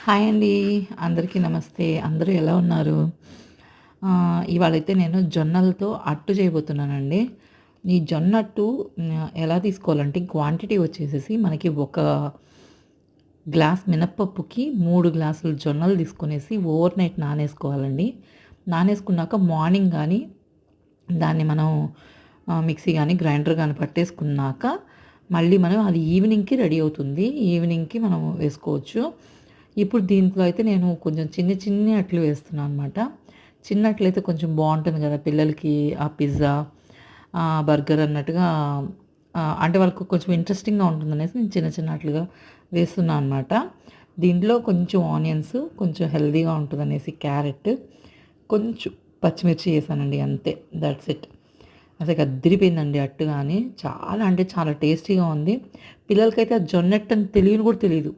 Hi అండి. అందరికీ నమస్తే. అందరూ ఎలా ఉన్నారు? ఇవాళైతే నేను జొన్నలతో అట్టు చేయబోతున్నానండి. ఈ జొన్న అట్టు ఎలా తీసుకోవాలంటే క్వాంటిటీ వచ్చేసేసి మనకి ఒక గ్లాస్ మినపప్పుకి 3 గ్లాసులు జొన్నలు తీసుకొనేసి ఓవర్ నైట్ నానేసుకోవాలండి. నానేసుకున్నాక మార్నింగ్ గానీ దాన్ని మనం మిక్సీ గానీ, గ్రైండర్ గానీ పట్టేసుకున్నాక మళ్ళీ మనం అది ఈవినింగ్‌కి రెడీ అవుతుంది. ఈవినింగ్‌కి మనం వేసుకోవచ్చు. ఇప్పుడు దీంట్లో అయితే నేను కొంచెం చిన్ని అట్లు వేస్తున్నాను అనమాట. చిన్న అట్లయితే కొంచెం బావుంటుంది గదా! పిల్లలకి ఆ పిజ్జా, బర్గర్ అన్నట్టుగా అంటే వాళ్ళకి కొంచెం ఇంట్రెస్టింగ్‌గా ఉంటుందనేసి నేను చిన్న అట్లుగా వేస్తున్నా అనమాట. దీంట్లో కొంచెం ఆనియన్స్, కొంచెం హెల్తీగా ఉంటదనేసి క్యారెట్, కొంచెం పచ్చిమిర్చి ఏసానండి అంతే. That's it. అసలకి అద్దిరిపోయిందండి అట్టు గాని. చాలా అంటే చాలా టేస్టీగా ఉంది. పిల్లలకైతే అది జొన్నట్టని తెలియని కూడా తెలీదు.